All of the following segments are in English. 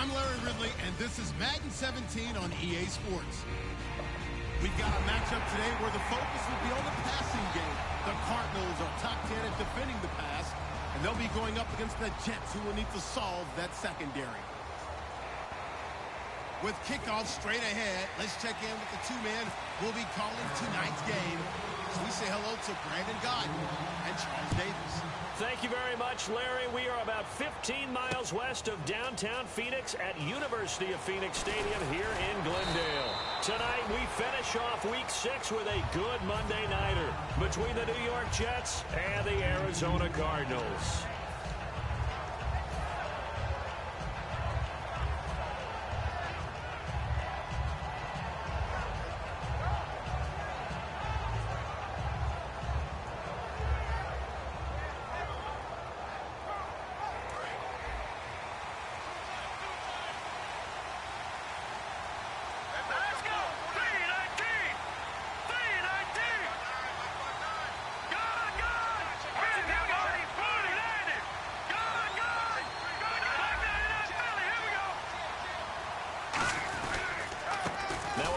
I'm Larry Ridley, and this is Madden 17 on EA Sports. We've got a matchup today where the focus will be on the passing game. The Cardinals are top 10 at defending the pass, and they'll be going up against the Jets, who will need to solve that secondary. With kickoff straight ahead, let's check in with the two men who will be calling tonight's game. So we say hello to Brandon Godden and Charles Davis. Thank you very much, Larry. We are about 15 miles west of downtown Phoenix at University of Phoenix Stadium here in Glendale. Tonight, we finish off Week 6 with a good Monday nighter between the New York Jets and the Arizona Cardinals.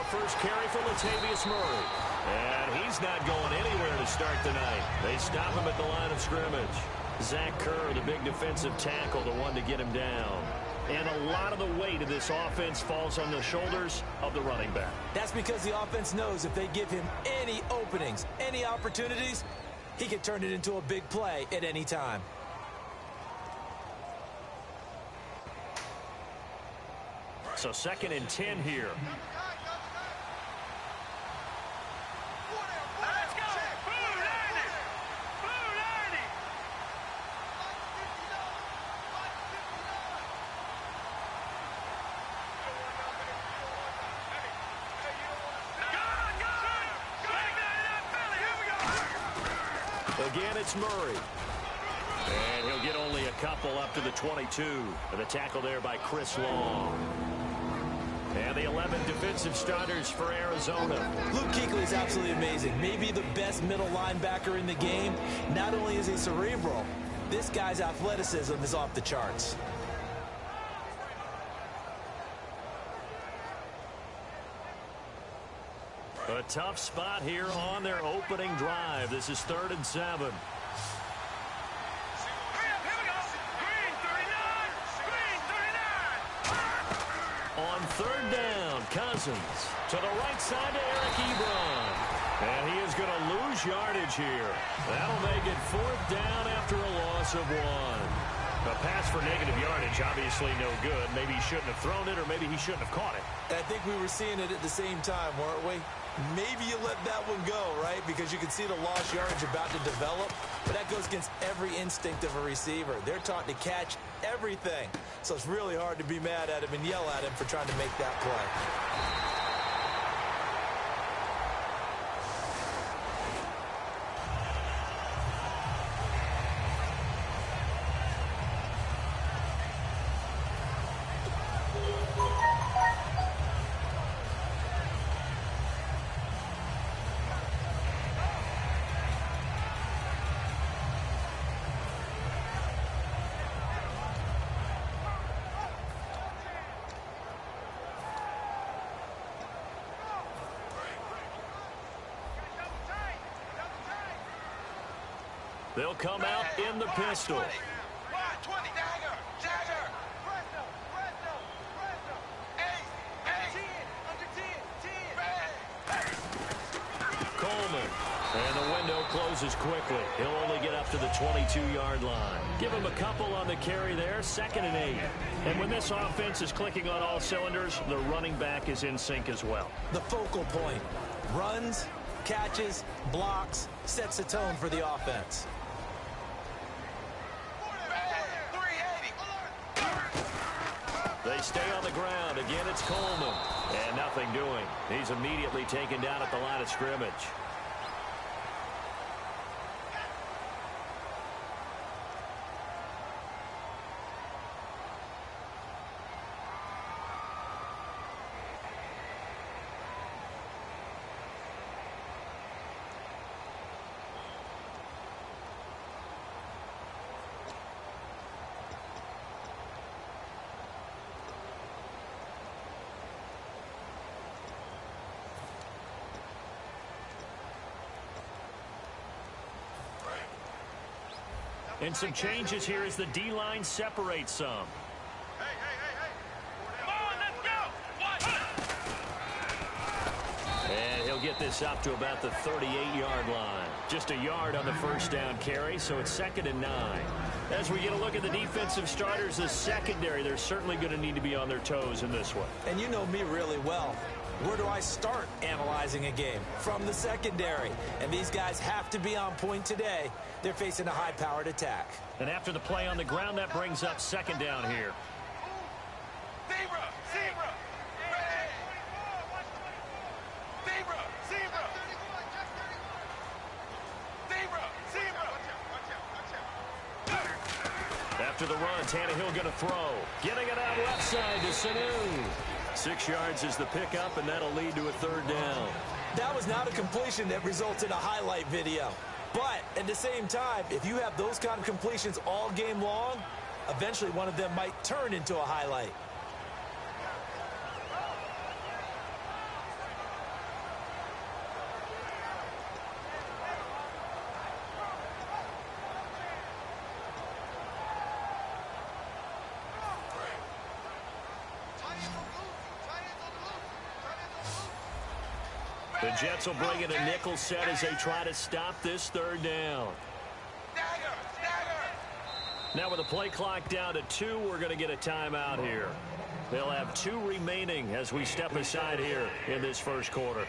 First carry for Latavius Murray. And he's not going anywhere to start tonight. They stop him at the line of scrimmage. Zach Kerr, the big defensive tackle, the one to get him down. And a lot of the weight of this offense falls on the shoulders of the running back. That's because the offense knows if they give him any openings, any opportunities, he can turn it into a big play at any time. So 2nd and 10 here. Again, it's Murray. And he'll get only a couple up to the 22. And the tackle there by Chris Long. And the 11 defensive starters for Arizona. Luke Kuechly is absolutely amazing. Maybe the best middle linebacker in the game. Not only is he cerebral, this guy's athleticism is off the charts. A tough spot here on their opening drive. This is 3rd and 7. On 3rd down, Cousins to the right side to Eric Ebron. And he is going to lose yardage here. That'll make it 4th down after a loss of 1. A pass for negative yardage, obviously no good. Maybe he shouldn't have thrown it, or maybe he shouldn't have caught it. I think we were seeing it at the same time, weren't we? Maybe you let that one go, right? Because you can see the lost yardage about to develop. But that goes against every instinct of a receiver. They're taught to catch everything. So it's really hard to be mad at him and yell at him for trying to make that play. They'll come out in the pistol. Coleman. And the window closes quickly. He'll only get up to the 22-yard line. Give him a couple on the carry there. 2nd and 8. And when this offense is clicking on all cylinders, the running back is in sync as well. The focal point. Runs, catches, blocks, sets the tone for the offense. They stay on the ground. Again, it's Coleman. And nothing doing. He's immediately taken down at the line of scrimmage. And some changes here as the D-line separates some. And he'll get this up to about the 38-yard line. Just a yard on the first down carry, so it's 2nd and 9. As we get a look at the defensive starters, the secondary, they're certainly going to need to be on their toes in this one. And you know me really well. Where do I start analyzing a game? From the secondary. And these guys have to be on point today. They're facing a high-powered attack. And after the play on the ground, that brings up 2nd down here. After the run, Tannehill going to throw. Getting it out left side to Sanu. 6 yards is the pickup, and that'll lead to a 3rd down. That was not a completion that results in a highlight video. But at the same time, if you have those kind of completions all game long, eventually one of them might turn into a highlight. The Jets will bring in a nickel set as they try to stop this 3rd down. Now with the play clock down to 2, we're going to get a timeout here. They'll have 2 remaining as we step aside here in this first quarter.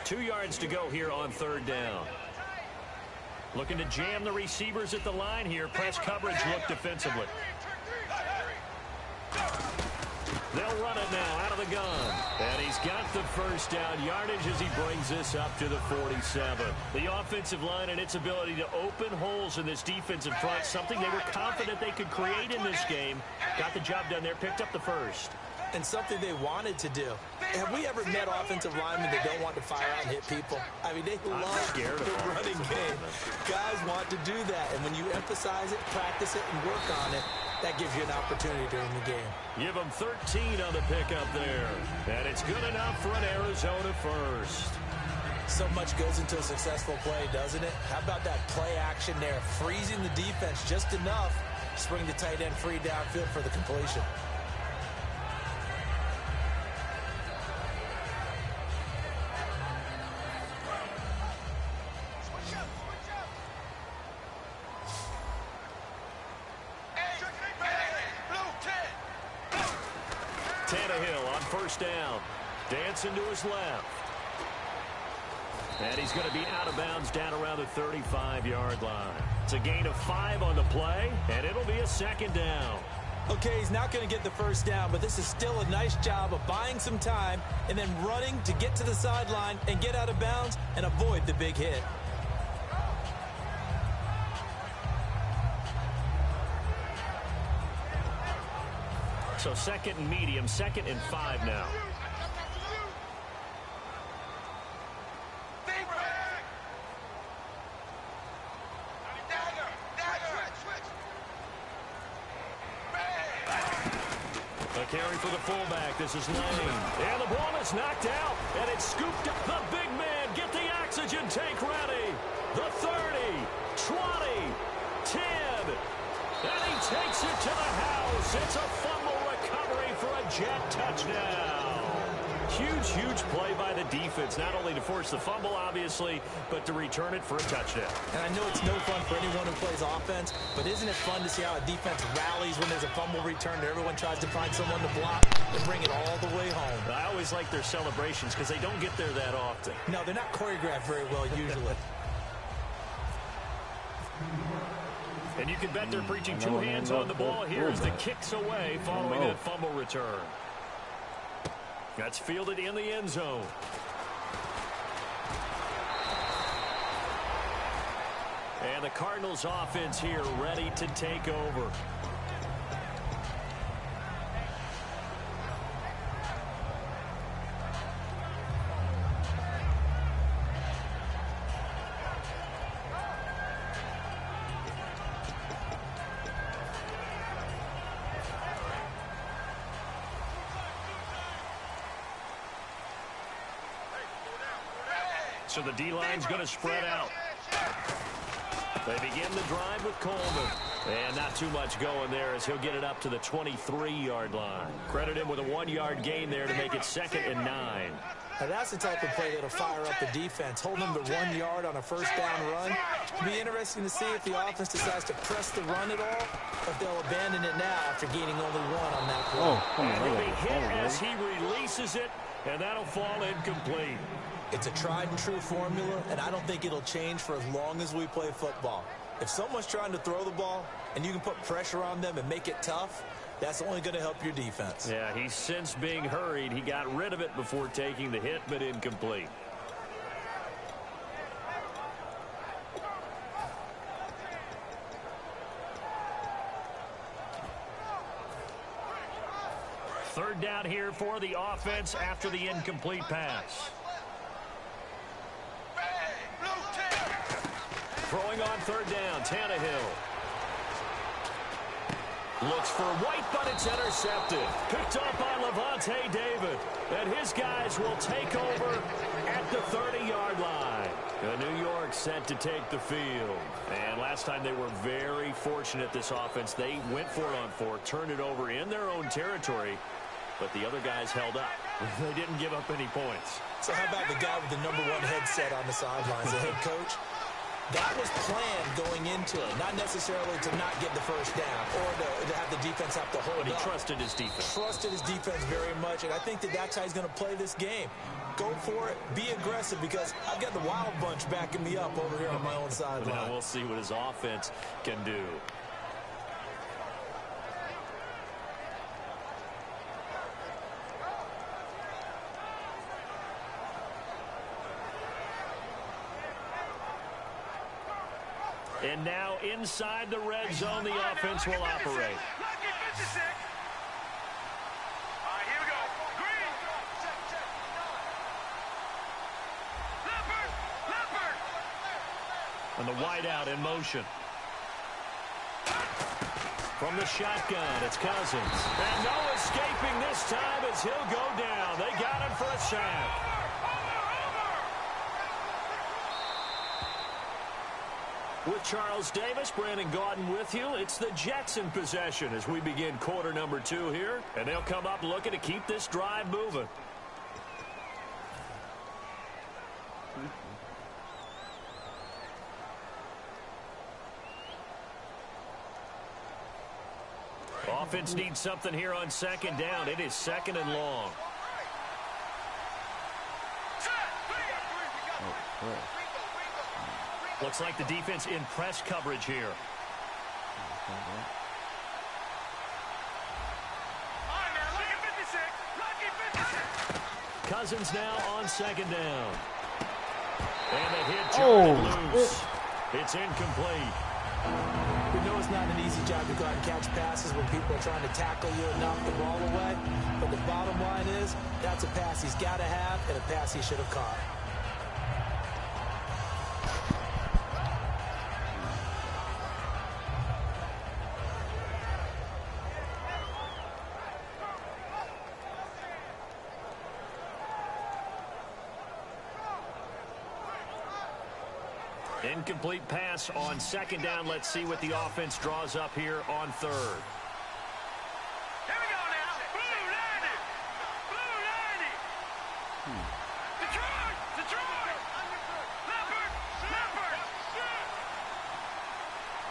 Two yards to go here on 3rd down. Looking to jam the receivers at the line here. Press coverage look defensively. They'll run it now out of the gun. And he's got the first down yardage as he brings this up to the 47. The offensive line and its ability to open holes in this defensive front, something they were confident they could create in this game. Got the job done there, picked up the first. And something they wanted to do. Have we ever met offensive linemen that don't want to fire out and hit people? I mean, they love the running game. Guys want to do that, and when you emphasize it, practice it, and work on it, that gives you an opportunity during the game. Give them 13 on the pickup there. And it's good enough for an Arizona first. So much goes into a successful play, doesn't it? How about that play action there? Freezing the defense just enough to spring the tight end free downfield for the completion. Tannehill on first down. Dancing to his left. And he's going to be out of bounds down around the 35-yard line. It's a gain of 5 on the play, and it'll be a 2nd down. Okay, he's not going to get the first down, but this is still a nice job of buying some time and then running to get to the sideline and get out of bounds and avoid the big hit. So 2nd and medium, 2nd and 5 now. A carry for the fullback. This is Lane. And the ball is knocked out, and it's scooped up. The big man, get the oxygen tank ready. The 30, 20, 10. And he takes it to the house. It's a fumble recovery for a Jet touchdown. Huge, huge play by the defense, not only to force the fumble, obviously, but to return it for a touchdown. And I know it's no fun for anyone who plays offense, but isn't it fun to see how a defense rallies when there's a fumble return and everyone tries to find someone to block and bring it all the way home? I always like their celebrations because they don't get there that often. No, they're not choreographed very well usually. And you can bet they're preaching 2 hands on the ball. Here's the kicks away following that fumble return. That's fielded in the end zone. And the Cardinals offense here ready to take over. So the D-line's going to spread out. They begin the drive with Coleman. And not too much going there as he'll get it up to the 23-yard line. Credit him with a 1-yard gain there to make it 2nd and 9. Now that's the type of play that'll fire up the defense. Hold them to 1 yard on a first down run. It'll be interesting to see if the offense decides to press the run at all, or if they'll abandon it now after gaining only 1 on that play. And he'll be hit as he releases it, and that'll fall incomplete. It's a tried and true formula, and I don't think it'll change for as long as we play football. If someone's trying to throw the ball and you can put pressure on them and make it tough, that's only going to help your defense. Yeah, he's since being hurried. He got rid of it before taking the hit, but incomplete. Third down here for the offense after the incomplete pass. Throwing on third down, Tannehill. Looks for White, but it's intercepted. Picked up by Levante David. And his guys will take over at the 30-yard line. New York set to take the field. And last time they were very fortunate, this offense. They went for it on 4, turned it over in their own territory, but the other guys held up. They didn't give up any points. So how about the guy with the #1 headset on the sidelines, the head coach? That was planned going into it, not necessarily to not get the first down or to have the defense have to hold up. But he trusted his defense. Trusted his defense very much, and I think that's how he's going to play this game. Go for it, be aggressive, because I've got the Wild Bunch backing me up over here on my own sideline. Now we'll see what his offense can do. And now inside the red zone, the offense will operate. And the wideout in motion. From the shotgun, it's Cousins. And no escaping this time as he'll go down. They got him for a sack. With Charles Davis, Brandon Gaudin with you. It's the Jets in possession as we begin quarter number 2 here. And they'll come up looking to keep this drive moving. Offense needs something here on second down. It is 2nd and long. Looks like the defense in press coverage here. Cousins now on second down. And the hit turned loose. It's incomplete. We know it's not an easy job to go out and catch passes when people are trying to tackle you and knock the ball away. But the bottom line is, that's a pass he's got to have and a pass he should have caught. Incomplete pass on second down. Let's see what the offense draws up here on third. Here we go now. Blue 90. Blue 90. Detroit. Detroit. Leopard. Leopard.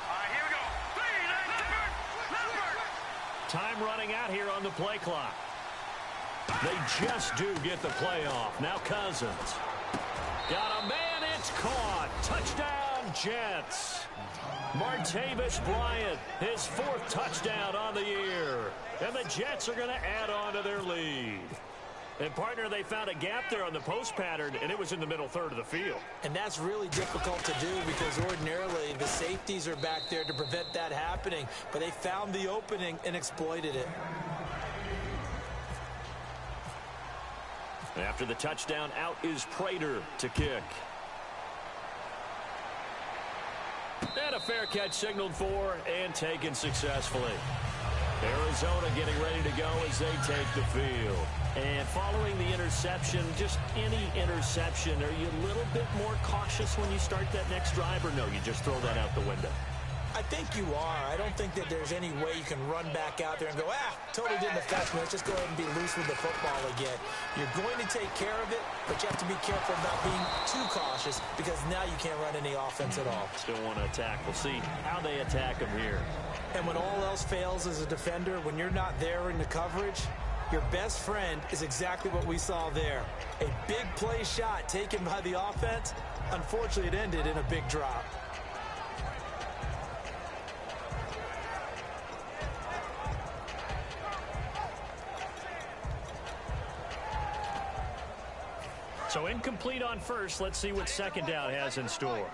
All right, here we go. 3, Leopard. Leopard. Time running out here on the play clock. They just do get the play off. Now Cousins. Got a man. It's caught. Touchdown, Jets. Martavis Bryant, his 4th touchdown on the year. And the Jets are going to add on to their lead. And, partner, they found a gap there on the post pattern, and it was in the middle third of the field. And that's really difficult to do because ordinarily the safeties are back there to prevent that happening. But they found the opening and exploited it. After the touchdown, out is Prater to kick. And a fair catch signaled for and taken successfully. Arizona getting ready to go as they take the field. And following the interception, just any interception, are you a little bit more cautious when you start that next drive, or no, you just throw that out the window? I think you are. I don't think that there's any way you can run back out there and go, totally didn't affect me. Let's just go ahead and be loose with the football again. You're going to take care of it, but you have to be careful about being too cautious because now you can't run any offense at all. Still want to attack. We'll see how they attack him here. And when all else fails as a defender, when you're not there in the coverage, your best friend is exactly what we saw there. A big play shot taken by the offense. Unfortunately, it ended in a big drop. So incomplete on first. Let's see what second down has in store.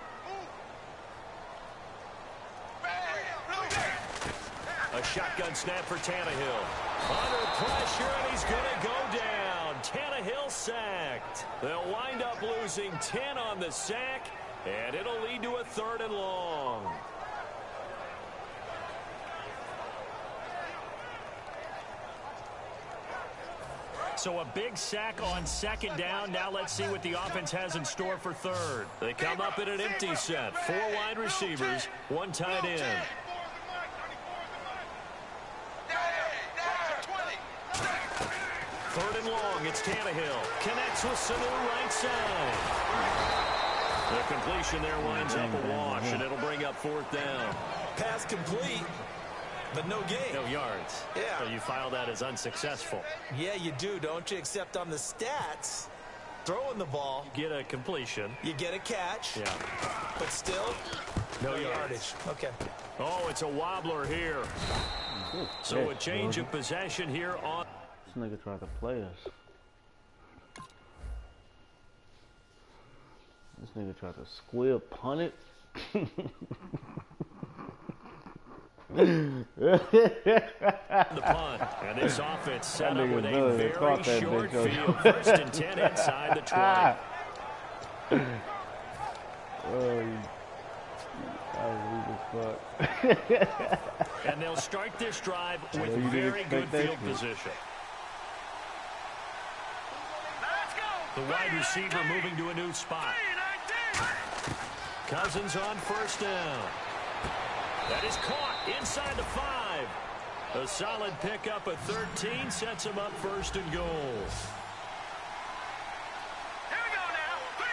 A shotgun snap for Tannehill. Under pressure, and he's going to go down. Tannehill sacked. They'll wind up losing 10 on the sack, and it'll lead to a 3rd and long. So a big sack on second down. Now let's see what the offense has in store for third. They come up in an empty set. 4 wide receivers, 1 tight end. Third and long, it's Tannehill. Connects with Sanu right side. The completion there winds up a wash, and it'll bring up 4th down. Pass complete, but no gain. No yards. Yeah. So you file that as unsuccessful. Yeah, you do, don't you? Except on the stats, throwing the ball. You get a completion. You get a catch. Yeah. But still, no yardage. Okay. Oh, it's a wobbler here. So a change of possession here on. This nigga tried to play us. This nigga tried to squib punt it. The punt. And this offense set up with a very short field. 1st and 10 inside the 20. And they'll start this drive with very good field position. The wide receiver moving to a new spot. Cousins on 1st down. That is caught inside the 5. A solid pickup at 13 sets him up 1st and goal. Here we go now. 3-19.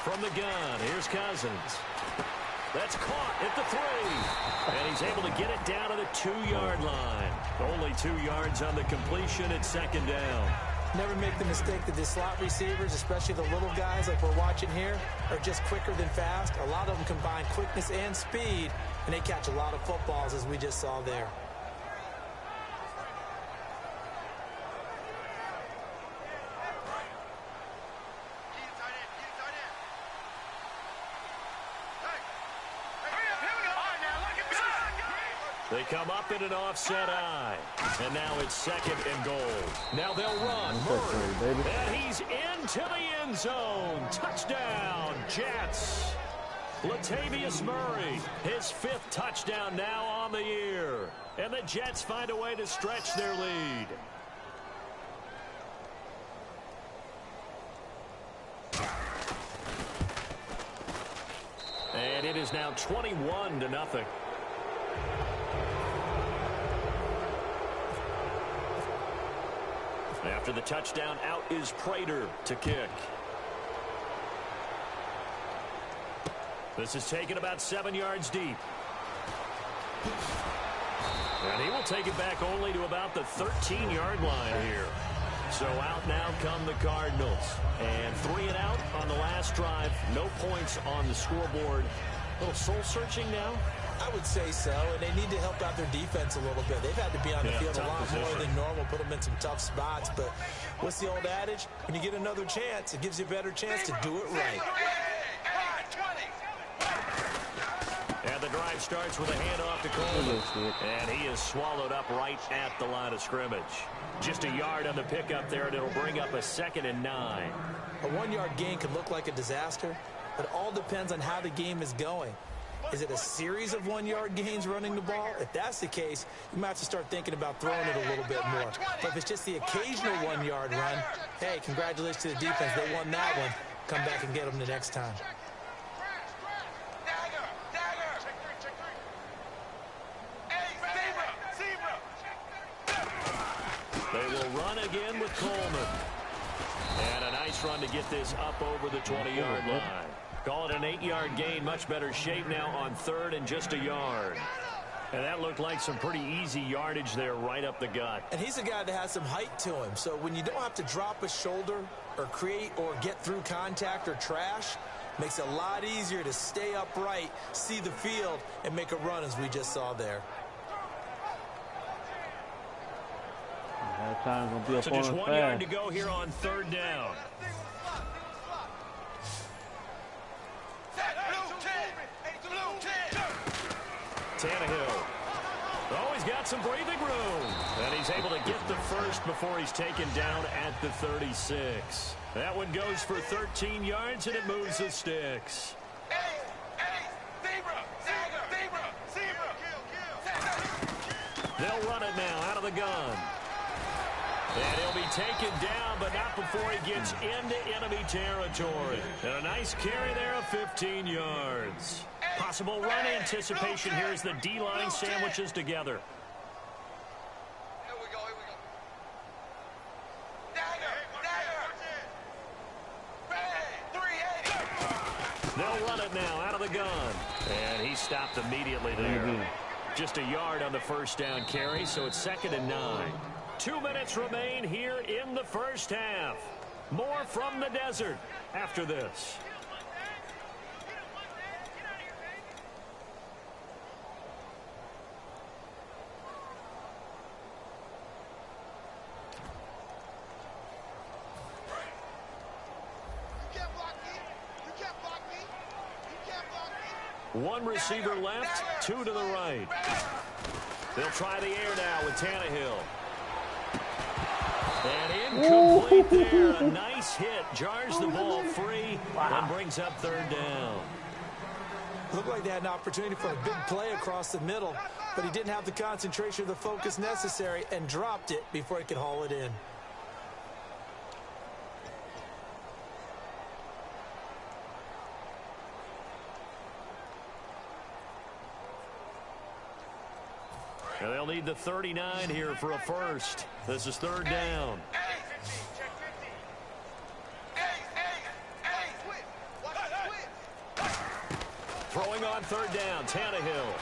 From the gun, here's Cousins. That's caught at the 3. And he's able to get it down to the 2-yard line. Only 2 yards on the completion at 2nd down. Never make the mistake that the slot receivers, especially the little guys like we're watching here, are just quicker than fast. A lot of them combine quickness and speed, and they catch a lot of footballs, as we just saw there. They come up in an offset eye. And now it's 2nd and goal. Now they'll run. Murray. And he's into the end zone. Touchdown, Jets. Latavius Murray, his 5th touchdown now on the year. And the Jets find a way to stretch their lead. And it is now 21-0. After the touchdown, out is Prater to kick. This is taken about 7 yards deep. And he will take it back only to about the 13-yard line here. So out now come the Cardinals. And 3 and out on the last drive. No points on the scoreboard. A little soul-searching now. I would say so, and they need to help out their defense a little bit. They've had to be on the field a lot more than normal, put them in some tough spots. But what's the old adage? When you get another chance, it gives you a better chance to do it right. And the drive starts with a handoff to Coleman. And he is swallowed up right at the line of scrimmage. Just a yard on the pickup there, and it'll bring up a 2nd and 9. A 1-yard gain could look like a disaster, but it all depends on how the game is going. Is it a series of 1-yard gains running the ball? If that's the case, you might have to start thinking about throwing it a little bit more. But if it's just the occasional 1-yard run, hey, congratulations to the defense. They won that one. Come back and get them the next time. They will run again with Coleman. And a nice run to get this up over the 20-yard line. Call it an 8-yard gain. Much better shape now on 3rd and just a yard. And that looked like some pretty easy yardage there right up the gut. And he's a guy that has some height to him. So when you don't have to drop a shoulder or create or get through contact or trash, makes it a lot easier to stay upright, see the field, and make a run as we just saw there. So just 1 yard to go here on 3rd down. Tannehill. Oh, he's got some breathing room. And he's able to get the first before he's taken down at the 36. That one goes for 13 yards, and it moves the sticks. They'll run it now out of the gun. And he'll be taken down, but not before he gets into enemy territory. And a nice carry there of 15 yards. Possible run anticipation here as the D-line sandwiches together. Here we go. They'll run it now out of the gun. And he stopped immediately there. Just a yard on the first down carry, so it's 2nd and 9. 2 minutes remain here in the first half. More from the desert after this. One receiver left, 2 to the right. They'll try the air now with Tannehill. And incomplete there. A nice hit. Jars the ball free and brings up 3rd down. Looked like they had an opportunity for a big play across the middle, but he didn't have the concentration or the focus necessary and dropped it before he could haul it in. And they'll need the 39 here for a first. This is 3rd down. Throwing on 3rd down, Tannehill.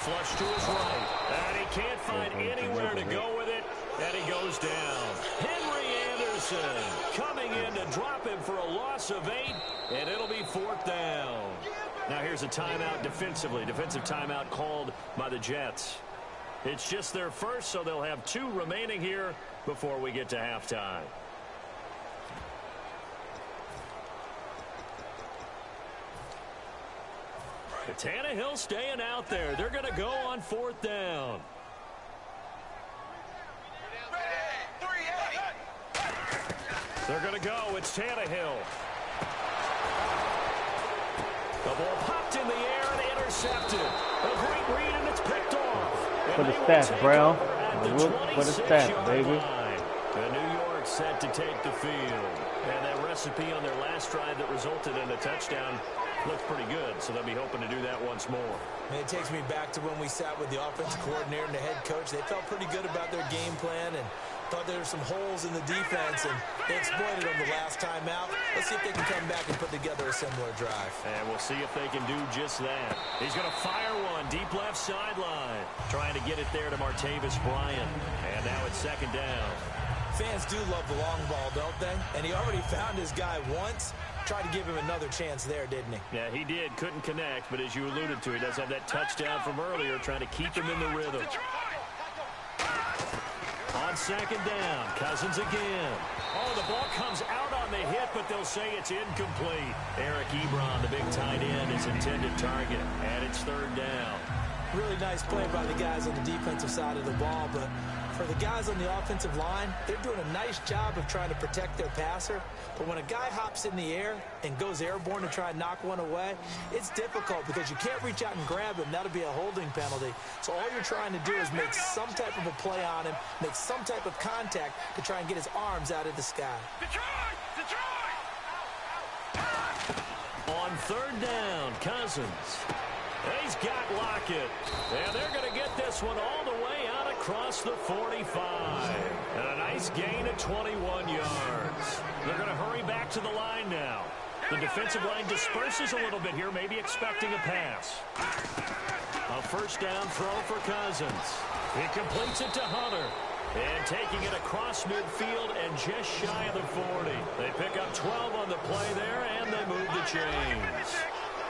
Flush to his right. And he can't find anywhere to go with it. And he goes down. Henry Anderson coming in to drop him for a loss of 8. And it'll be 4th down. Now here's a timeout defensively. Defensive timeout called by the Jets. It's just their first, so they'll have 2 remaining here before we get to halftime. Tannehill staying out there. They're going to go on 4th down. They're going to go. It's Tannehill. The ball popped in the air and intercepted. A great read, and it's picked off. For the stats, Brown. For the stats, baby. And New York set to take the field. And that recipe on their last drive that resulted in a touchdown looks pretty good, so they'll be hoping to do that once more. Man, it takes me back to when we sat with the offensive coordinator and the head coach. They felt pretty good about their game plan and thought there were some holes in the defense, and they exploited them the last time out. Let's see if they can come back and put together a similar drive. And we'll see if they can do just that. He's going to fire one deep left sideline, trying to get it there to Martavis Bryant. And now it's 2nd down. Fans do love the long ball, don't they? And he already found his guy once. Tried to give him another chance there, didn't he? Yeah, he did. Couldn't connect, but as you alluded to, he does have that touchdown from earlier, trying to keep him in the rhythm. On 2nd down, Cousins again. Oh, the ball comes out on the hit, but they'll say it's incomplete. Eric Ebron, the big tight end, is intended target, and it's 3rd down. Really nice play by the guys on the defensive side of the ball, but For the guys on the offensive line, they're doing a nice job of trying to protect their passer. But when a guy hops in the air and goes airborne to try and knock one away, it's difficult because you can't reach out and grab him. That'll be a holding penalty. So all you're trying to do is make some type of a play on him, make some type of contact to try and get his arms out of the sky. On third down, Cousins. He's got Lockett. And they're going to get this one all the way out across the 45. And a nice gain of 21 yards. They're going to hurry back to the line now. The defensive line disperses a little bit here, maybe expecting a pass. A first down throw for Cousins. He completes it to Hunter. And taking it across midfield and just shy of the 40. They pick up 12 on the play there, and they move the chains.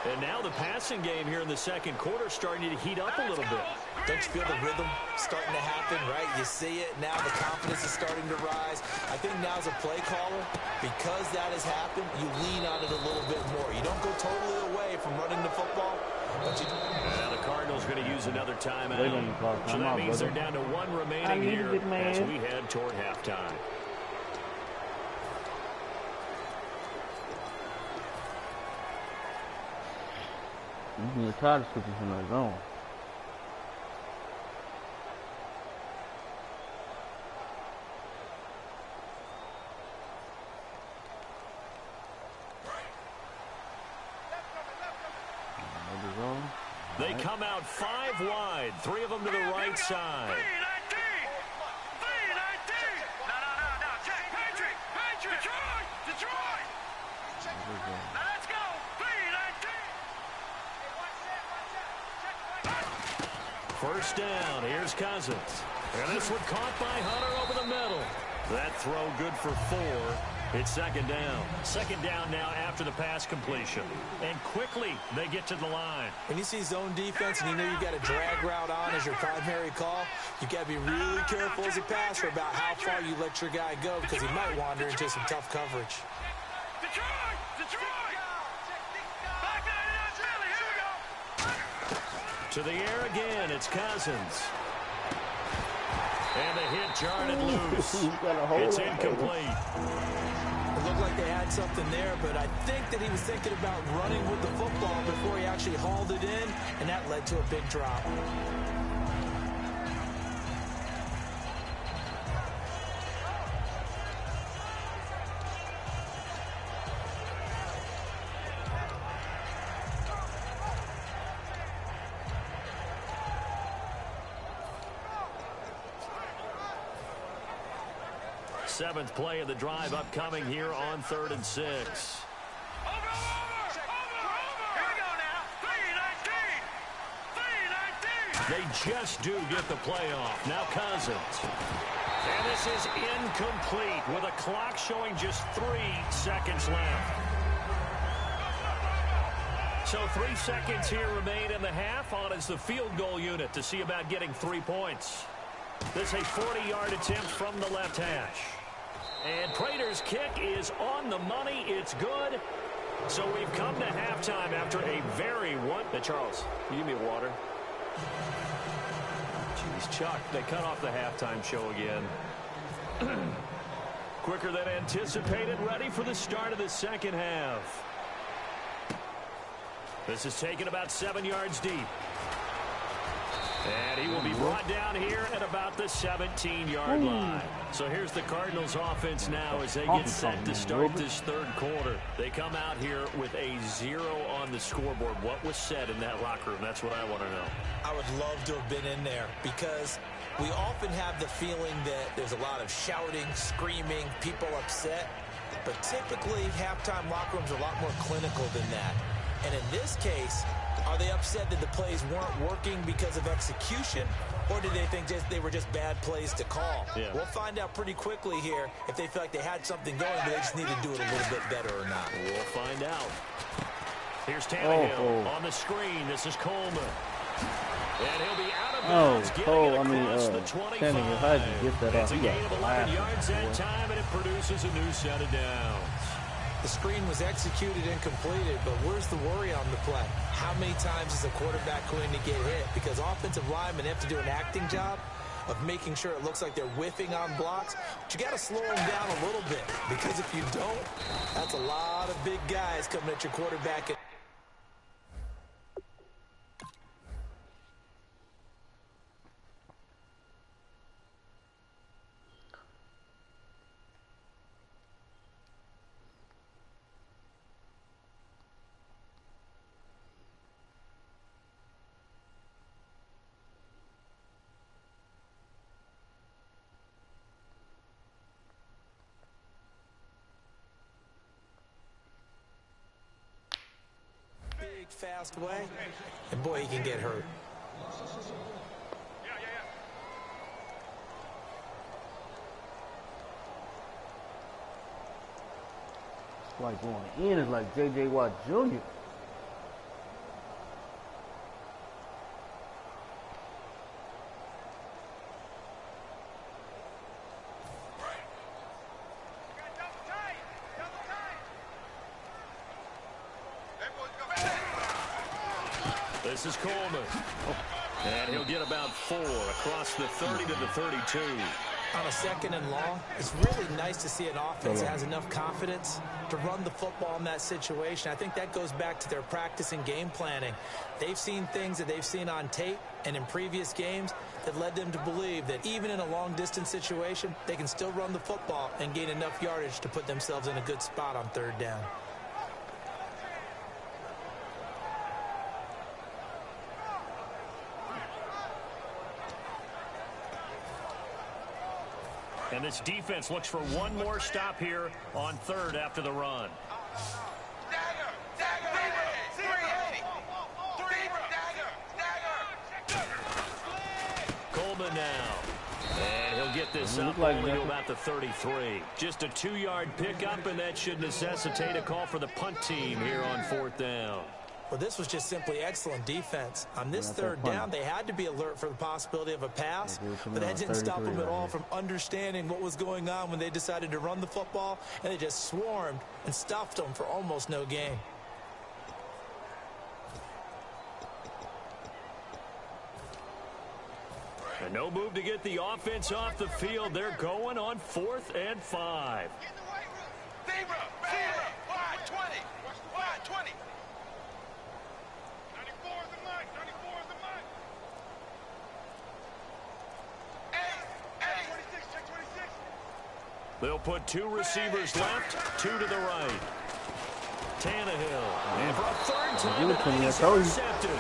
And now the passing game here in the second quarter is starting to heat up a little bit. Don't you feel the rhythm starting to happen, right? You see it. Now the confidence is starting to rise. I think now as a play caller, because that has happened, you lean on it a little bit more. You don't go totally away from running the football. But you now the Cardinals going to use another timeout. So that means they're down to one remaining here as we head toward halftime. You need tired of switching from that zone. They come out 5 wide, 3 of them to the right side. First down, here's Cousins. And this one caught by Hunter over the middle. That throw good for 4. It's second down. Second down now after the pass completion. And quickly they get to the line. When you see zone defense and you know you've got a drag route on as your primary call, you've got to be really careful as a passer about how far you let your guy go because he might wander into some tough coverage. To the air again, it's Cousins. And the hit jarred it loose. It's incomplete. It looked like they had something there, but I think that he was thinking about running with the football before he actually hauled it in, and that led to a big drop. Seventh play of the drive upcoming here on 3rd and 6. Here we go now. 3-19. They just do get the playoff. Now Cousins. And this is incomplete with a clock showing just 3 seconds left. So 3 seconds here remain in the half. On is the field goal unit to see about getting 3 points. This is a 40-yard attempt from the left hash. And Prater's kick is on the money. It's good. So we've come to halftime after a very one. Hey, Charles, can you give me water? Jeez, Chuck, they cut off the halftime show again. Quicker than anticipated, ready for the start of the second half. This is taken about 7 yards deep. And he will be brought down here at about the 17-yard line. So here's the Cardinals offense now as they get set to start this third quarter. They come out here with a 0 on the scoreboard. What was said in that locker room? That's what I want to know. I would love to have been in there because we often have the feeling that there's a lot of shouting, screaming, people upset. But typically, halftime locker rooms are a lot more clinical than that. And in this case, are they upset that the plays weren't working because of execution, or do they think they were just bad plays to call? Yeah. We'll find out pretty quickly here if they feel like they had something going, but they just need to do it a little bit better or not. We'll find out. Here's Tannehill on the screen. This is Coleman. And he'll be out of bounds, getting it across the 25. Tannehill, how did you get that off? It's a gain of 11 yards that time, and it produces a new set of downs. The screen was executed and completed, but where's the worry on the play? How many times is a quarterback going to get hit? Because offensive linemen have to do an acting job, of making sure it looks like they're whiffing on blocks. But you got to slow them down a little bit, because if you don't, that's a lot of big guys coming at your quarterback. Fast way, and boy, he can get hurt. It's like going in is like J.J. Watt Jr. This is Coleman. And he'll get about 4 across the 30 to the 32. On a 2nd and long, it's really nice to see an offense that has enough confidence to run the football in that situation. I think that goes back to their practice and game planning. They've seen things that they've seen on tape and in previous games that led them to believe that even in a long-distance situation, they can still run the football and gain enough yardage to put themselves in a good spot on 3rd down. And this defense looks for one more stop here on 3rd after the run. Coleman now. And he'll get this up only to about the 33. Just a 2-yard pickup, and that should necessitate a call for the punt team here on 4th down. Well, this was just simply excellent defense. On this 3rd down, they had to be alert for the possibility of a pass, but that didn't stop them at all from understanding what was going on when they decided to run the football, and they just swarmed and stuffed them for almost no gain. And no move to get the offense off the field. They're going on 4th and 5. They'll put 2 receivers left, 2 to the right. Tannehill. And for a 3rd time, he's intercepted.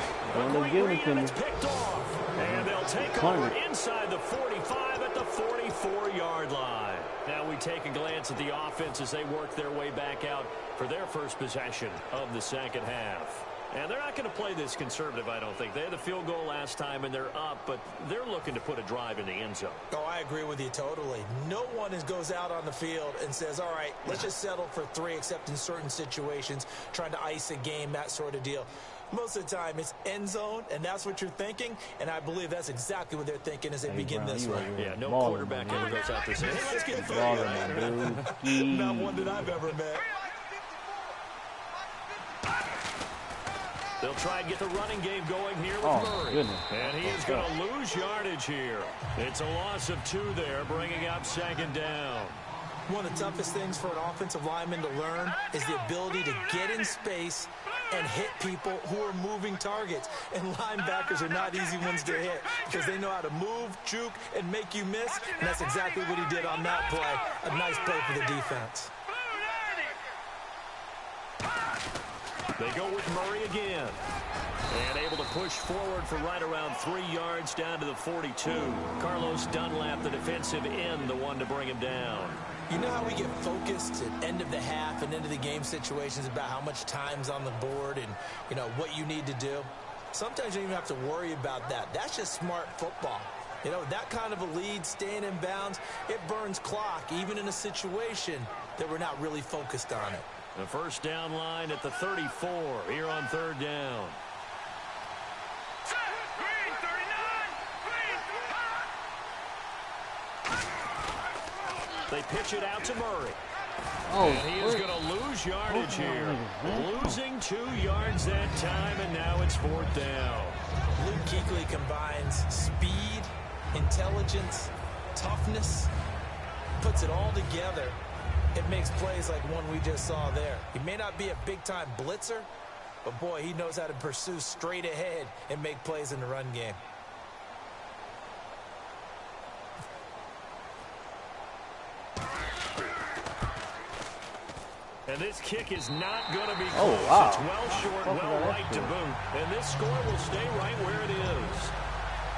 It's picked off. And they'll take over inside the 45 at the 44-yard line. Now we take a glance at the offense as they work their way back out for their first possession of the 2nd half. And they're not going to play this conservative, I don't think. They had the field goal last time, and they're up, but they're looking to put a drive in the end zone. Oh, I agree with you totally. No one goes out on the field and says, all right, let's just settle for 3, except in certain situations, trying to ice a game, that sort of deal. Most of the time, it's end zone, and that's what you're thinking, and I believe that's exactly what they're thinking as they begin this one. Yeah, no quarterback ever goes out there saying, hey, let's get 3. Right? Not one that I've ever met. They'll try and get the running game going here with Murray. Goodness. And he is going to lose yardage here. It's a loss of 2 there, bringing up 2nd down. One of the toughest things for an offensive lineman to learn is the ability to get in space and hit people who are moving targets. And linebackers are not easy ones to hit because they know how to move, juke, and make you miss. And that's exactly what he did on that play. A nice play for the defense. They go with Murray again. And able to push forward for right around 3 yards down to the 42. Carlos Dunlap, the defensive end, the one to bring him down. You know how we get focused at end of the half and end of the game situations about how much time's on the board and, you know, what you need to do? Sometimes you don't even have to worry about that. That's just smart football. You know, that kind of a lead, staying in bounds, it burns clock, even in a situation that we're not really focused on it. The 1st down line at the 34 here on 3rd down. They pitch it out to Murray. And he is going to lose yardage here. Losing 2 yards that time, and now it's 4th down. Luke Kuechly combines speed intelligence, toughness, puts it all together. It makes plays like one we just saw there. He may not be a big-time blitzer, but, boy, he knows how to pursue straight ahead and make plays in the run game. And this kick is not going to be close. Oh, wow. It's well short, well right to boot. And this score will stay right where it is.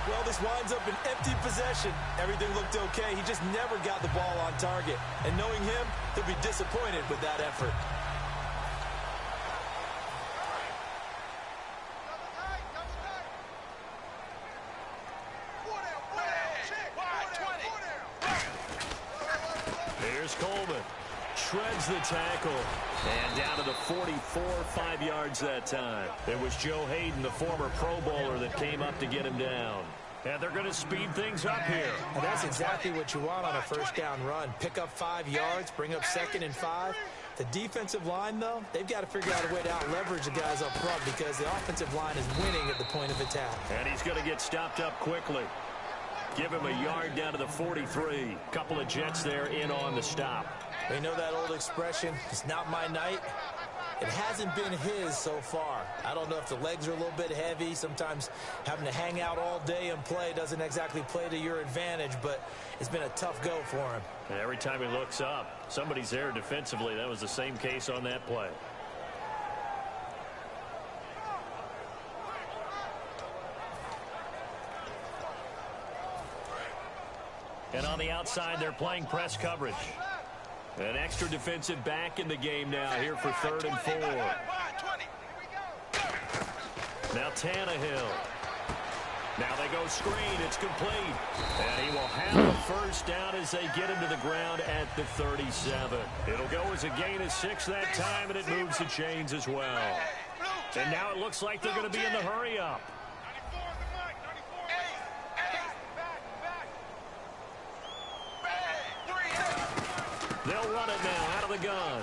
Well, this winds up an empty possession. Everything looked okay. He just never got the ball on target. And knowing him, he'll be disappointed with that effort. Here's Coleman. Shreds the tackle. And down to the 44, 5 yards that time. It was Joe Hayden, the former Pro Bowler, that came up to get him down. And they're going to speed things up here. And that's exactly what you want on a first down run. Pick up 5 yards, bring up 2nd and 5. The defensive line, though, they've got to figure out a way to out-leverage the guys up front because the offensive line is winning at the point of attack. And he's going to get stopped up quickly. Give him a yard down to the 43. Couple of Jets there in on the stop. We know that old expression, it's not my night. It hasn't been his so far. I don't know if the legs are a little bit heavy. Sometimes having to hang out all day and play doesn't exactly play to your advantage, but it's been a tough go for him. And every time he looks up, somebody's there defensively. That was the same case on that play. And on the outside, they're playing press coverage. An extra defensive back in the game now here for 3rd and 4. Now Tannehill. Now they go screen. It's complete. And he will have the first down as they get him to the ground at the 37. It'll go as a gain of 6 that time, and it moves the chains as well. And now it looks like they're going to be in the hurry-up. They'll run it now out of the gun.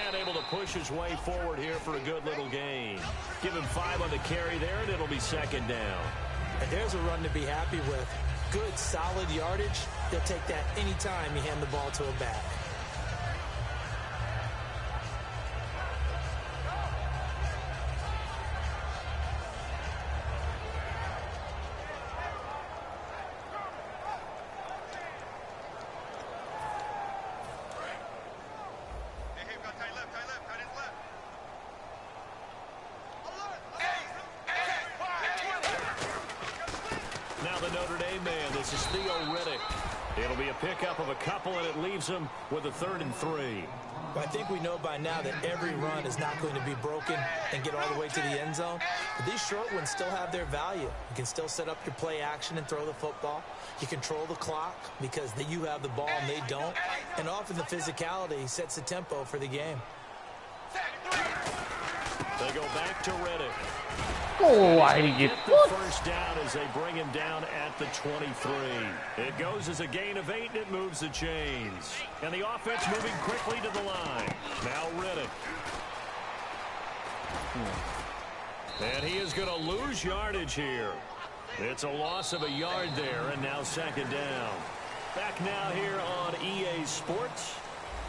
And able to push his way forward here for a good little gain. Give him 5 on the carry there, and it'll be 2nd down. And there's a run to be happy with. Good, solid yardage. They'll take that anytime you hand the ball to a back. It'll be a pickup of a couple, and it leaves them with a 3rd and 3. I think we know by now that every run is not going to be broken and get all the way to the end zone. But these short ones still have their value. You can still set up your play action and throw the football. You control the clock because you have the ball and they don't. And often the physicality sets the tempo for the game. They go back to Reddick. Oh, I didn't get the first down as they bring him down at the 23. It goes as a gain of 8, and it moves the chains. And the offense moving quickly to the line. Now Reddick. And he is going to lose yardage here. It's a loss of a yard there, and now 2nd down. Back now here on EA Sports.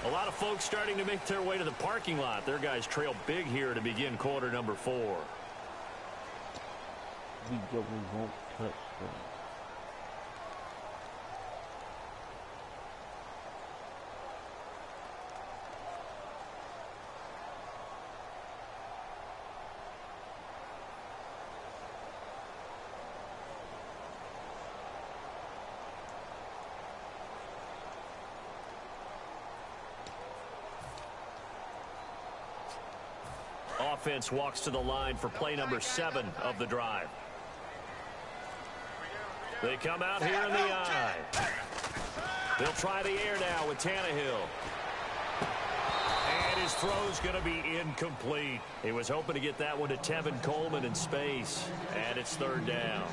A lot of folks starting to make their way to the parking lot. Their guys trail big here to begin quarter number 4. We won't touch them. Offense walks to the line for play number 7 of the drive. They come out here in the eye. They'll try the air now with Tannehill. And his throw's going to be incomplete. He was hoping to get that one to Tevin Coleman in space. And it's 3rd down.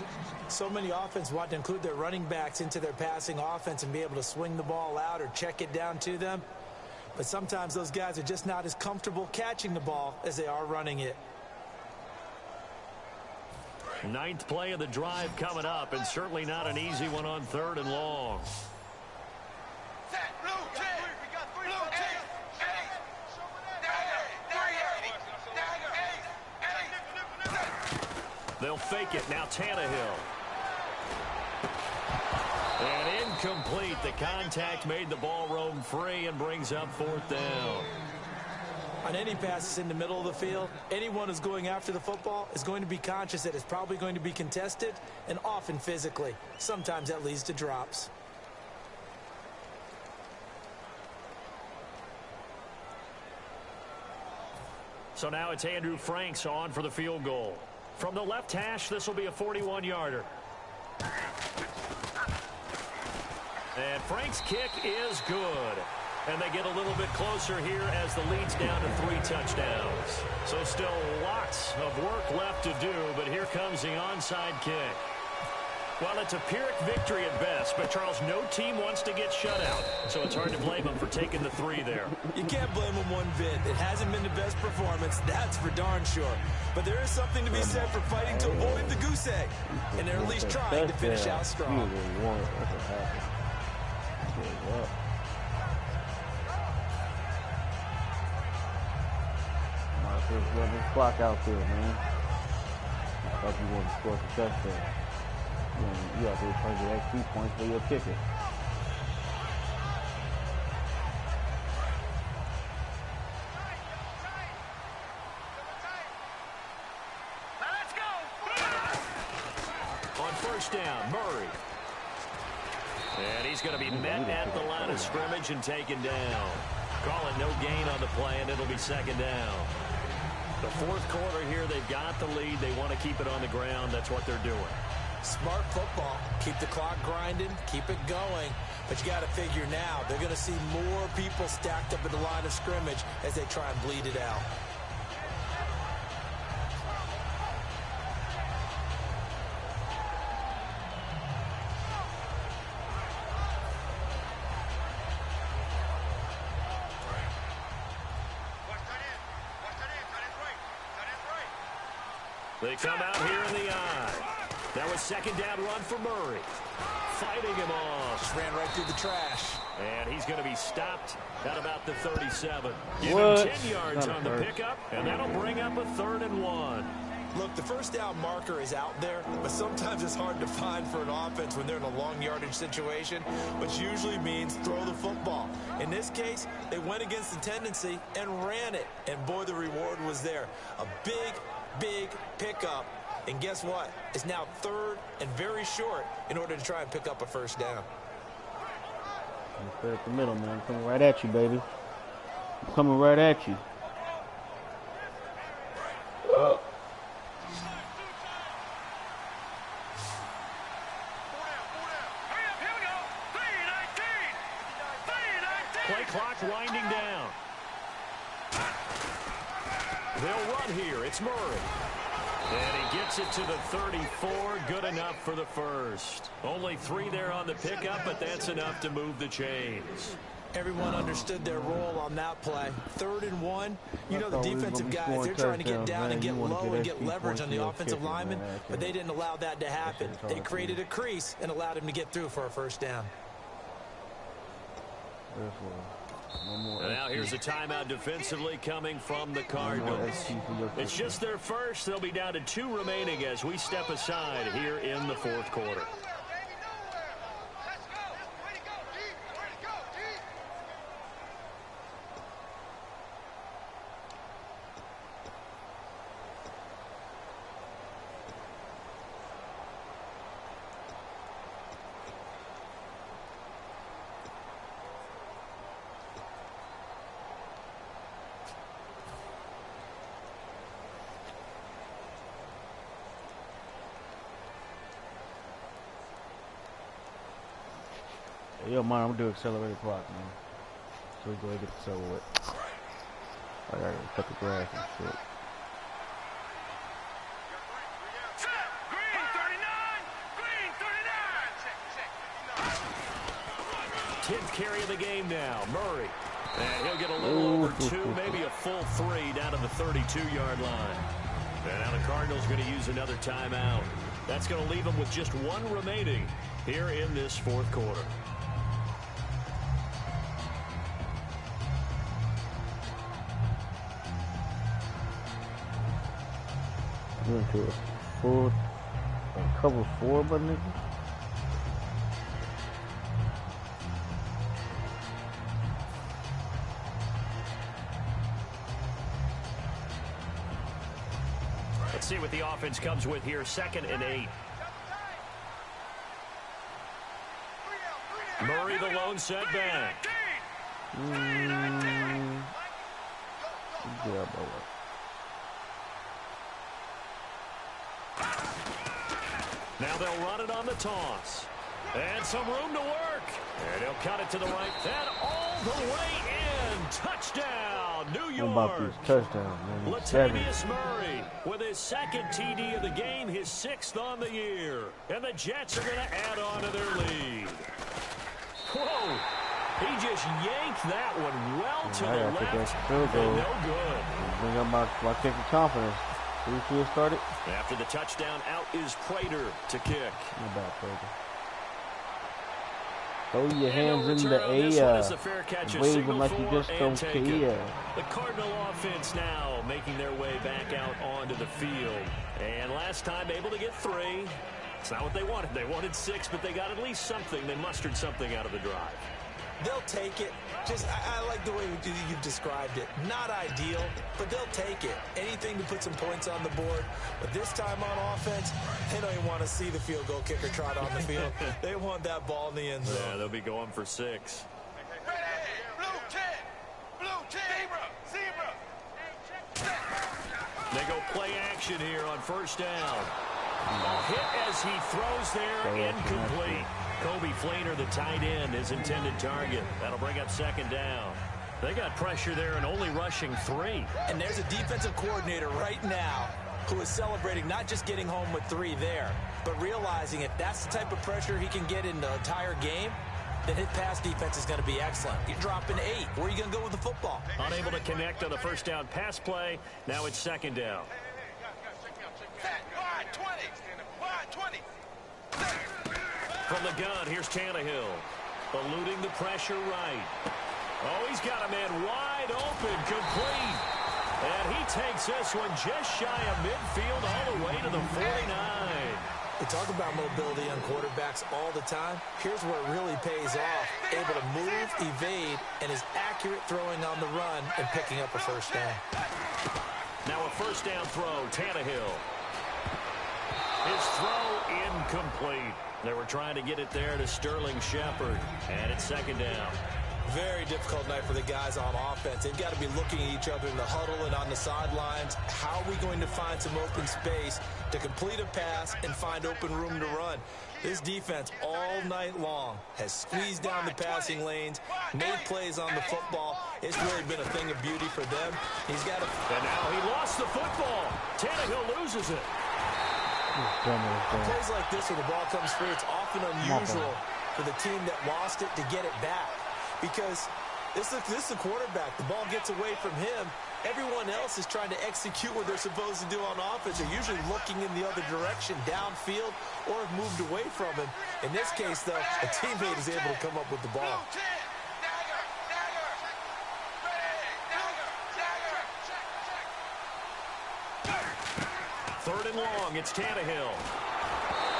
So many offenses want to include their running backs into their passing offense and be able to swing the ball out or check it down to them. But sometimes those guys are just not as comfortable catching the ball as they are running it. Ninth play of the drive coming up, and certainly not an easy one on 3rd and long. They'll fake it. Now Tannehill. And incomplete. The contact made the ball roam free and brings up 4th down. On any passes in the middle of the field, anyone who's going after the football is going to be conscious that it's probably going to be contested, and often physically. Sometimes that leads to drops. So now it's Andrew Franks on for the field goal. From the left hash, this will be a 41-yarder. And Frank's kick is good. And they get a little bit closer here as the lead's down to 3 touchdowns. So still lots of work left to do, but here comes the onside kick. Well, it's a Pyrrhic victory at best, but Charles, no team wants to get shut out. So it's hard to blame them for taking the 3 there. You can't blame them one bit. It hasn't been the best performance, that's for darn sure. But there is something to be said for fighting to avoid the goose egg. And they're at least trying to finish out strong. Run this clock out there, man. I thought you wanted to score the touchdown. You have to return the XP points for your kicker. Let's go. On 1st down, Murray. And he's going to be met at the line of scrimmage and taken down. Call it no gain on the play, and it'll be 2nd down. The 4th quarter here, they've got the lead. They want to keep it on the ground. That's what they're doing. Smart football. Keep the clock grinding. Keep it going. But you got to figure now, they're going to see more people stacked up at the line of scrimmage as they try and bleed it out. They come out here in the eye. That was 2nd down run for Murray. Fighting him off. Just ran right through the trash. And he's going to be stopped at about the 37. Give him 10 yards on the pickup, and that'll bring up a 3rd and 1. Look, the 1st down marker is out there, but sometimes it's hard to find for an offense when they're in a long yardage situation, which usually means throw the football. In this case, they went against the tendency and ran it, and boy, the reward was there. A big pickup, and guess what? It's now 3rd and very short in order to try and pick up a 1st down. Stay at the middle, man. I'm coming right at you, baby. I'm coming right at you. Play clock winding down. They'll run here. It's Murray. And he gets it to the 34. Good enough for the 1st. Only 3 there on the pickup, but that's enough to move the chains. Everyone understood their role on that play. 3rd and 1. You know, the defensive guys, they're trying to get down and get low and get leverage on the offensive lineman, but they didn't allow that to happen. They created a crease and allowed him to get through for a 1st down. And now here's a timeout defensively coming from the Cardinals. It's just their 1st. They'll be down to 2 remaining as we step aside here in the 4th quarter. Yo, man, I'm gonna do accelerated clock, man. So we go ahead and get this over with. I gotta cut the grass and shit. Green 39. 10th carry of the game now. Murray. And he'll get a little over 2, maybe a full 3 down to the 32-yard line. And now the Cardinals going to use another timeout. That's going to leave them with just one remaining here in this fourth quarter. Into a full, a couple four, but nigga. Let's see what the offense comes with here. 2nd and 8. Murray the lone setback. Yeah, boy. Now they'll run it on the toss. And some room to work. And he'll cut it to the right. And all the way in. Touchdown, New York. What about these touchdowns, man? Latavius Murray with his 2nd TD of the game, his 6th on the year. And the Jets are going to add on to their lead. Whoa. He just yanked that one well to the left. And no good. Bring up my kick of confidence. See if he started. After the touchdown, out is Prater to kick. Not bad, Prater. Throw your hands in the air. Wave them like you just don't care. The Cardinal offense now making their way back out onto the field. And last time able to get 3. It's not what they wanted. They wanted 6, but they got at least something. They mustered something out of the drive. They'll take it. Just, I like the way you've described it. Not ideal, but they'll take it. Anything to put some points on the board. But this time on offense, they don't even want to see the field goal kicker trot on the field. They want that ball in the end zone. Yeah, they'll be going for 6. Ready, blue 10, zebra. They go play action here on 1st down. A hit as he throws there, incomplete. Kobe Fleener, the tight end, his intended target. That'll bring up 2nd down. They got pressure there and only rushing 3. And there's a defensive coordinator right now who is celebrating not just getting home with 3 there, but realizing if that's the type of pressure he can get in the entire game, then his pass defense is going to be excellent. You're dropping 8. Where are you going to go with the football? Unable to connect on the 1st down pass play. Now it's 2nd down. Wide 20. From the gun, here's Tannehill. Eluding the pressure right. Oh, he's got a man wide open, complete. And he takes this one just shy of midfield all the way to the 49. We talk about mobility on quarterbacks all the time. Here's where it really pays off. Able to move, evade, and is accurate throwing on the run and picking up a 1st down. Now a 1st down throw, Tannehill. His throw incomplete. They were trying to get it there to Sterling Shepard. And it's 2nd down. Very difficult night for the guys on offense. They've got to be looking at each other in the huddle and on the sidelines. How are we going to find some open space to complete a pass and find open room to run? This defense all night long has squeezed down the passing lanes, made plays on the football. It's really been a thing of beauty for them. He's got to... And now he lost the football. Tannehill loses it. Plays like this where the ball comes free, it's often unusual for the team that lost it to get it back. Because this is a quarterback. The ball gets away from him. Everyone else is trying to execute what they're supposed to do on offense. They're usually looking in the other direction, downfield, or have moved away from him. In this case, though, a teammate is able to come up with the ball. Third and long, it's Tannehill.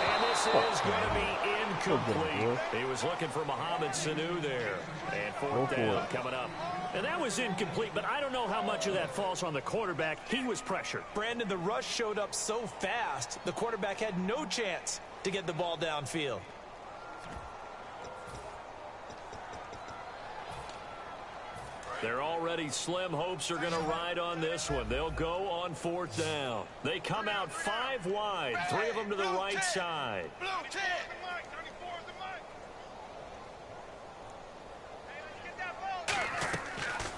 And this is going to be incomplete. He was looking for Mohamed Sanu there. And 4th down coming up. And that was incomplete, but I don't know how much of that falls on the quarterback. He was pressured. Brandon, the rush showed up so fast, the quarterback had no chance to get the ball downfield. They're already slim hopes are going to ride on this one. They'll go on 4th down. They come out 5 wide, 3 of them to the right side.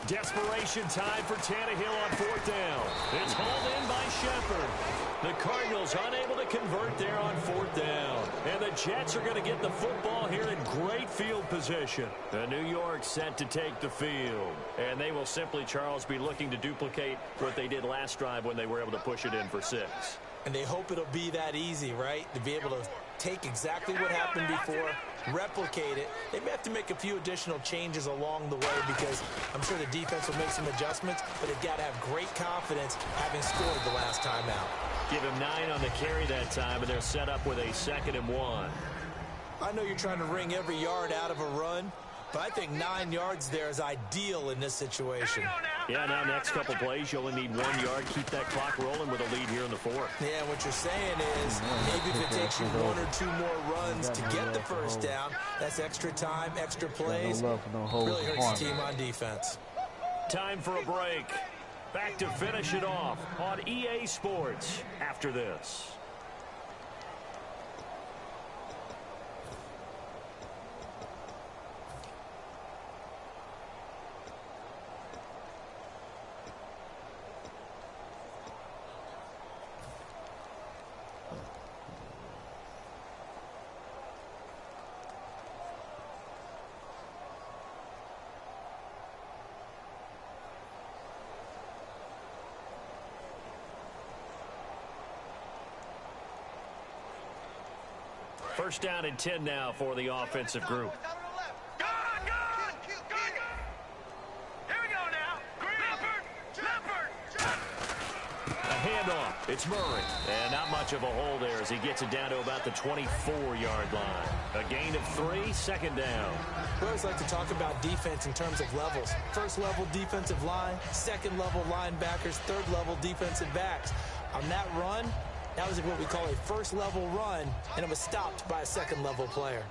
Desperation time for Tannehill on 4th down. It's hauled in by Shepard. The Cardinals unable to convert there on 4th down. And the Jets are going to get the football here in great field position. The New York set to take the field. And they will simply, Charles, be looking to duplicate what they did last drive when they were able to push it in for 6. And they hope it'll be that easy, right? To be able to take exactly what happened before, replicate it. They may have to make a few additional changes along the way because I'm sure the defense will make some adjustments, but they've got to have great confidence having scored the last time out. Give him 9 on the carry that time, and they're set up with a 2nd and 1. I know you're trying to wring every yard out of a run, but I think 9 yards there is ideal in this situation. Yeah, now next couple plays, you only need 1 yard. Keep that clock rolling with a lead here in the 4th. Yeah, what you're saying is maybe if it takes you 1 or 2 more runs to get the first down, that's extra time, extra plays. Really hurts the team on defense. Time for a break. Back to finish it off on EA Sports after this. First down and 10 now for the offensive group. Here we go now. A handoff. It's Murray. And not much of a hole there as he gets it down to about the 24-yard line. A gain of 3, 2nd down. We always like to talk about defense in terms of levels. First level defensive line, second level linebackers, third level defensive backs. On that run, that was what we call a first-level run, and it was stopped by a second-level player.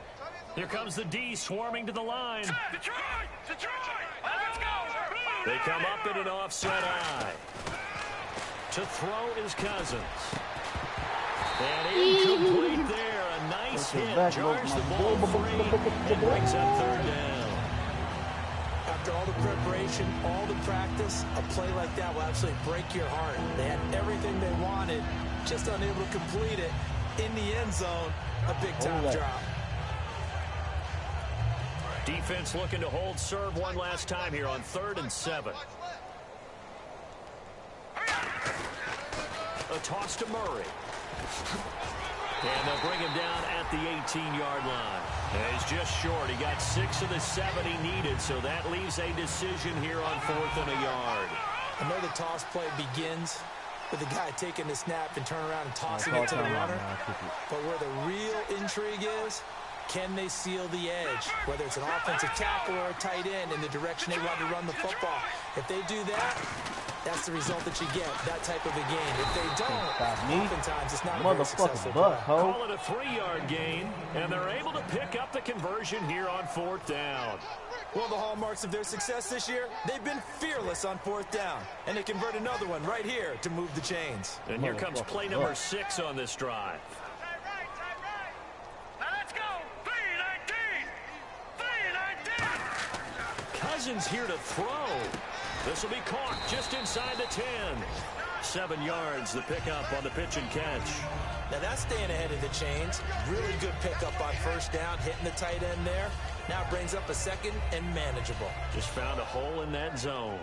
Here comes the D swarming to the line. Detroit! Let's go! They come up in an offset eye. To throw is Cousins. And incomplete there. A nice hit. Jars the ball free and brings up 3rd down. After all the preparation, all the practice, a play like that will absolutely break your heart. They had everything they wanted, just unable to complete it. In the end zone, a big-time drop. Defense looking to hold serve one last time here on 3rd and 7. A toss to Murray. And they'll bring him down at the 18-yard line. And he's just short. He got 6 of the 7 he needed, so that leaves a decision here on 4th and a yard. I know the toss play begins with the guy taking the snap and turn around and tossing it to the runner. But where the real intrigue is, can they seal the edge? Whether it's an offensive tackle or a tight end in the direction they want to run the football. If they do that, that's the result that you get, that type of a game. If they don't, oftentimes it's not a very successful play. Call it a 3-yard gain, and they're able to pick up the conversion here on 4th down. One of the hallmarks of their success this year, they've been fearless on 4th down. And they convert another one right here to move the chains. And here comes play number 6 on this drive. Now let's go. 3-19. Cousins here to throw. This will be caught just inside the 10. 7 yards, the pickup on the pitch and catch. Now that's staying ahead of the chains. Really good pickup on 1st down, hitting the tight end there. Now brings up a 2nd and manageable. Just found a hole in that zone.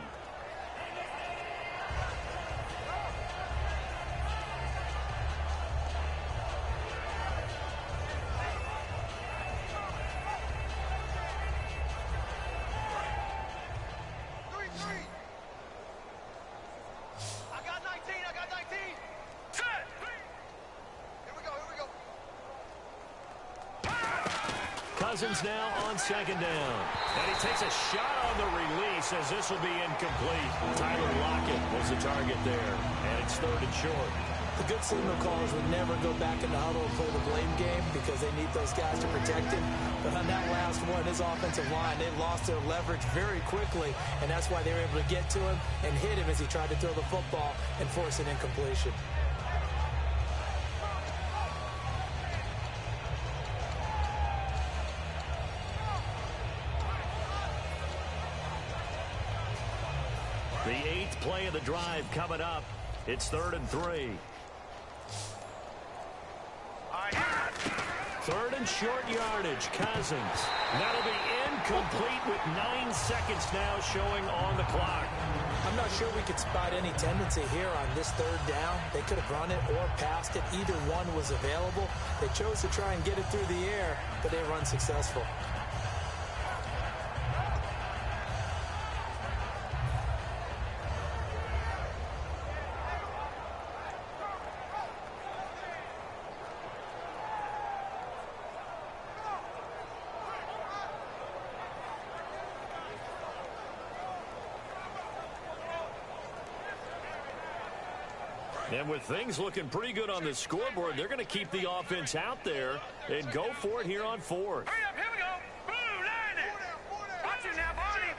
Cousins now on 2nd down. And he takes a shot on the release as this will be incomplete. Tyler Lockett was the target there. And it's 3rd and short. The good signal callers would never go back in the huddle and play the blame game because they need those guys to protect him. But on that last one, his offensive line, they lost their leverage very quickly. And that's why they were able to get to him and hit him as he tried to throw the football and force an incompletion. The 8th play of the drive coming up. It's 3rd and 3. Third and short yardage, Cousins. That'll be incomplete with 9 seconds now showing on the clock. I'm not sure we could spot any tendency here on this third down. They could have run it or passed it. Either one was available. They chose to try and get it through the air, but they were unsuccessful. And with things looking pretty good on the scoreboard, they're going to keep the offense out there and go for it here on fourth. Hurry up, here we go. Blue, line it. Watch it now, Barney.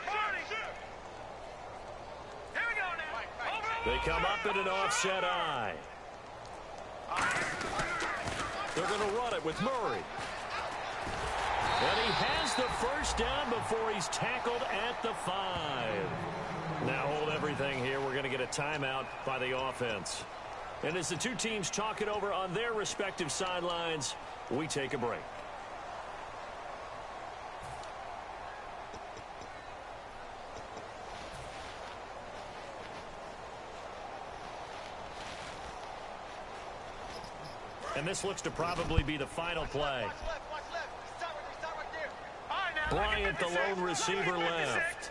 Here we go now. Over. They come up in an offset eye. They're going to run it with Murray. And he has the first down before he's tackled at the 5. Now hold everything here. We're going to get a timeout by the offense. And as the two teams talk it over on their respective sidelines, we take a break. And this looks to probably be the final play. Bryant, the lone receiver, left.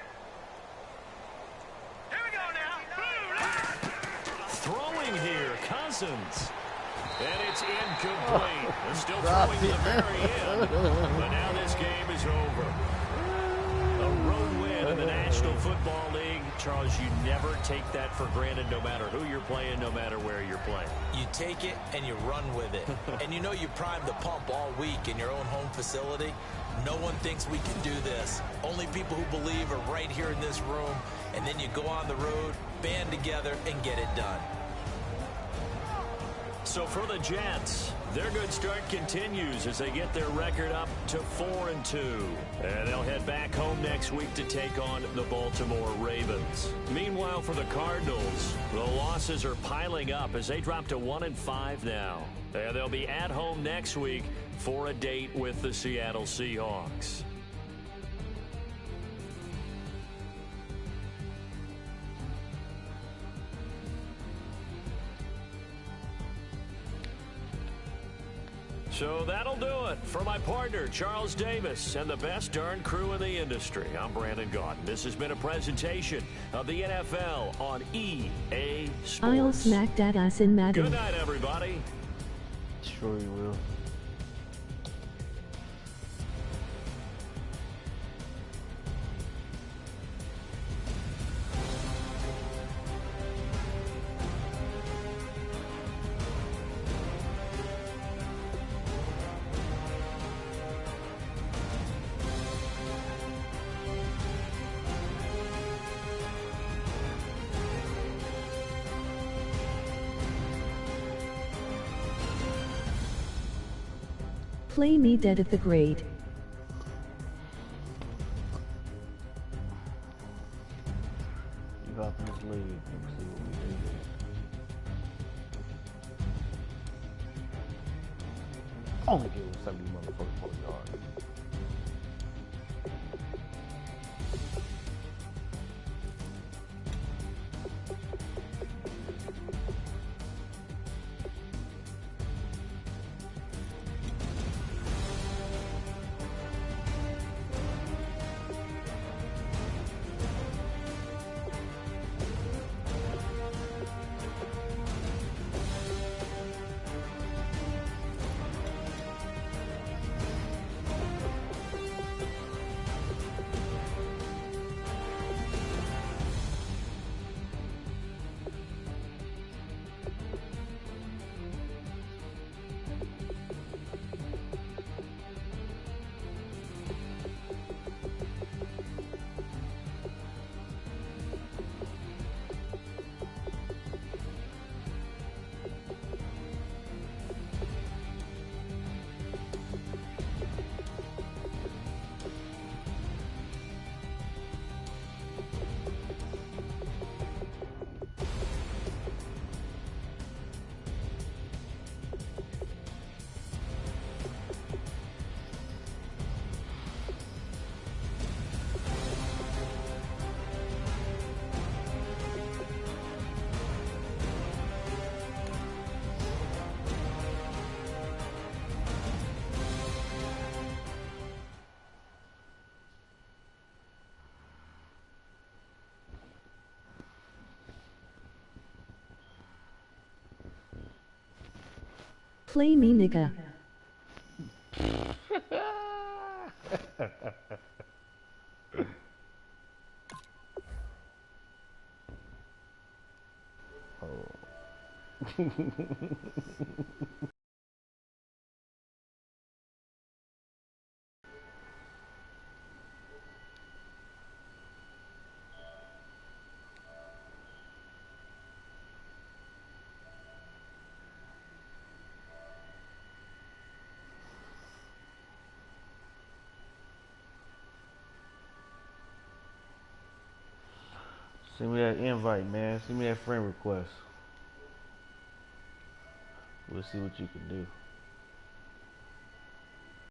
Throwing here, Cousins. And it's incomplete. They're still throwing to the very end. But now this game is over. A road win in the National Football League. Charles, you never take that for granted no matter who you're playing, no matter where you're playing. You take it and you run with it. And you know you primed the pump all week in your own home facility. No one thinks we can do this. Only people who believe are right here in this room. And then you go on the road, band together, and get it done. So for the Jets, their good start continues as they get their record up to 4-2. And they'll head back home next week to take on the Baltimore Ravens. Meanwhile, for the Cardinals, the losses are piling up as they drop to 1-5 now. And they'll be at home next week for a date with the Seattle Seahawks. So that'll do it for my partner, Charles Davis, and the best darn crew in the industry. I'm Brandon Gaudin. This has been a presentation of the NFL on EA Sports. I'll smack that ass in Madden. Good night, everybody. Sure you will. Play me dead at the grade. You got this league. Let's see what we do. Only give him 70 motherfucking yards. Play me, nigga. Send me that invite, man. Send me that friend request. We'll see what you can do.